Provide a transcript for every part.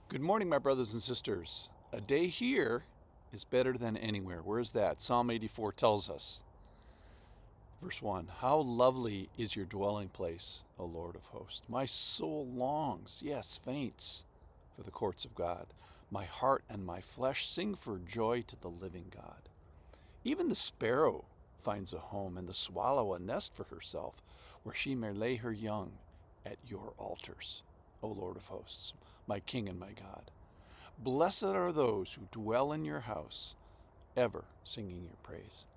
Good morning, my brothers and sisters. A day here is better than anywhere. Where is that? Psalm 84 tells us. Verse 1, how lovely is your dwelling place, O Lord of hosts. My soul longs, yes, faints, for the courts of God. My heart and my flesh sing for joy to the living God. Even the sparrow finds a home, and the swallow a nest for herself, where she may lay her young at your altars, O Lord of hosts, my King and my God. Blessed are those who dwell in your house, ever singing your praise.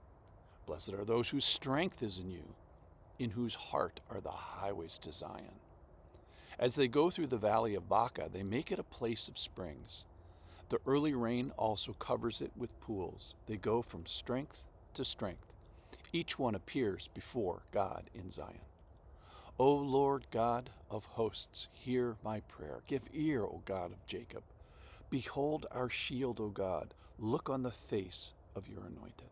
Blessed are those whose strength is in you, in whose heart are the highways to Zion. As they go through the valley of Baca, they make it a place of springs. The early rain also covers it with pools. They go from strength to strength. Each one appears before God in Zion. O Lord God of hosts, hear my prayer. Give ear, O God of Jacob. Behold our shield, O God. Look on the face of your anointed.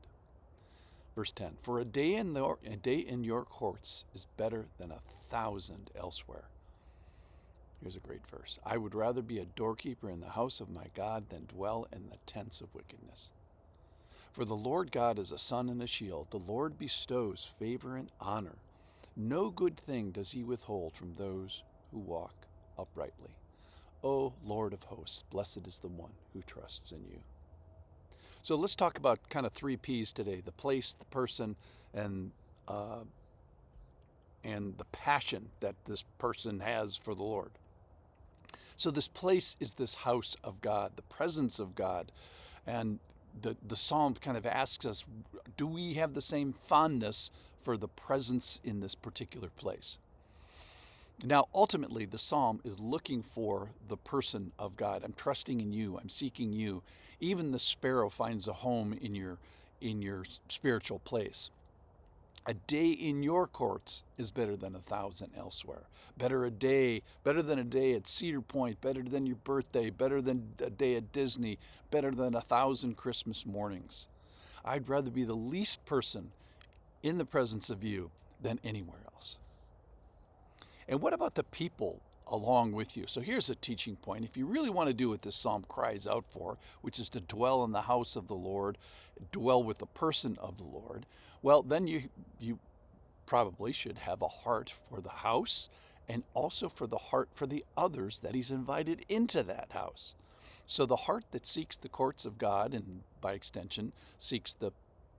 Verse 10, for a day in your courts is better than 1,000 elsewhere. Here's a great verse. I would rather be a doorkeeper in the house of my God than dwell in the tents of wickedness. For the Lord God is a sun and a shield. The Lord bestows favor and honor. No good thing does he withhold from those who walk uprightly. O Lord of hosts, blessed is the one who trusts in you. So let's talk about kind of 3 Ps today: the place, the person, and uh, the passion that this person has for the Lord. So this place is this house of God, the presence of God. And the psalm kind of asks us, do we have the same fondness for the presence in this particular place? Now, ultimately, the psalm is looking for the person of God. I'm trusting in you. I'm seeking you. Even the sparrow finds a home in your spiritual place. A day in your courts is better than 1,000 elsewhere. Better than a day at Cedar Point, better than your birthday, better than a day at Disney, better than 1,000 Christmas mornings. I'd rather be the least person in the presence of you than anywhere else. And what about the people along with you? So here's a teaching point. If you really want to do what this psalm cries out for, which is to dwell in the house of the Lord, dwell with the person of the Lord, well, then you probably should have a heart for the house and also for the heart for the others that he's invited into that house. So the heart that seeks the courts of God, and by extension seeks the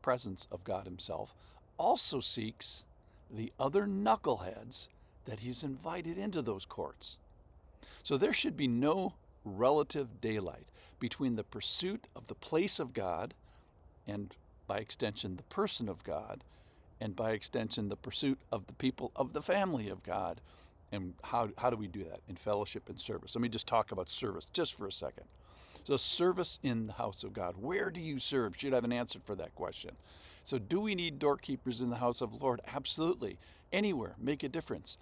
presence of God himself, also seeks the other knuckleheads that he's invited into those courts. So there should be no relative daylight between the pursuit of the place of God and, by extension, the person of God, and by extension, the pursuit of the people of the family of God. And how do we do that? In fellowship and service. Let me just talk about service just for a second. So service in the house of God. Where do you serve? Should have an answer for that question. So do we need doorkeepers in the house of the Lord? Absolutely. Anywhere, make a difference.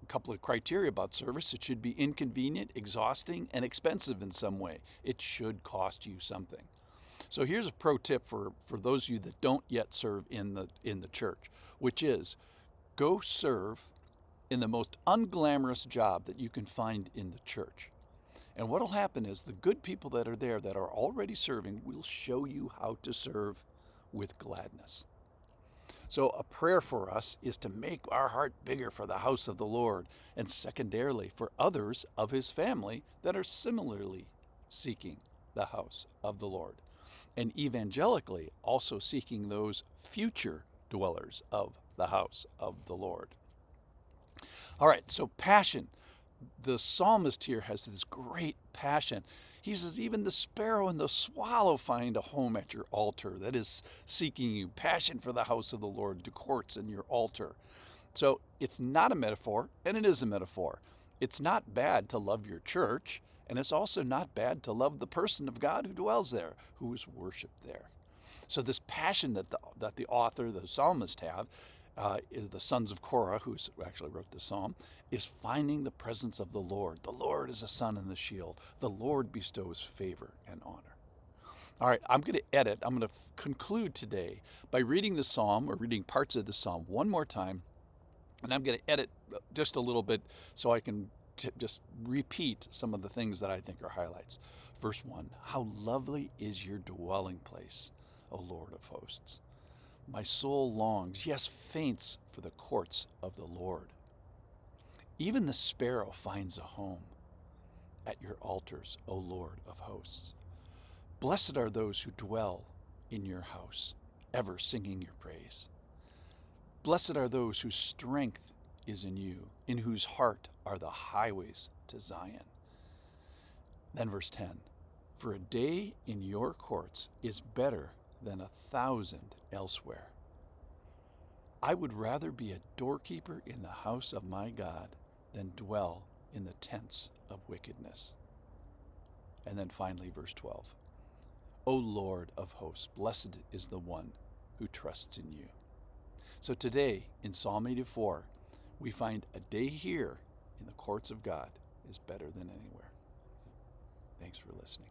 A couple of criteria about service: it should be inconvenient, exhausting, and expensive in some way. It should cost you something. So here's a pro tip for those of you that don't yet serve in the church, which is go serve in the most unglamorous job that you can find in the church. And what will happen is the good people that are there that are already serving will show you how to serve with gladness. So a prayer for us is to make our heart bigger for the house of the Lord, and secondarily for others of his family that are similarly seeking the house of the Lord, and evangelically also seeking those future dwellers of the house of the Lord. All right, so passion. The psalmist here has this great passion. He says, even the sparrow and the swallow find a home at your altar. That is seeking you. Passion for the house of the Lord, the courts and your altar. So it's not a metaphor, and it is a metaphor. It's not bad to love your church, and it's also not bad to love the person of God who dwells there, who is worshiped there. So this passion that the author, the psalmist have, is the sons of Korah, who actually wrote this psalm, is finding the presence of the Lord. The Lord is a sun and a shield. The Lord bestows favor and honor. All right, I'm going to edit. I'm going to conclude today by reading the psalm, or reading parts of the psalm one more time, and I'm going to edit just a little bit so I can just repeat some of the things that I think are highlights. Verse 1, how lovely is your dwelling place, O Lord of hosts. My soul longs, yes, faints for the courts of the Lord. Even the sparrow finds a home at your altars, O Lord of hosts. Blessed are those who dwell in your house, ever singing your praise. Blessed are those whose strength is in you, in whose heart are the highways to Zion. Then verse 10, for a day in your courts is better than 1,000 elsewhere. I would rather be a doorkeeper in the house of my God than dwell in the tents of wickedness. And then finally, verse 12, O Lord of hosts, blessed is the one who trusts in you. So today, in Psalm 84, we find a day here in the courts of God is better than anywhere. Thanks for listening.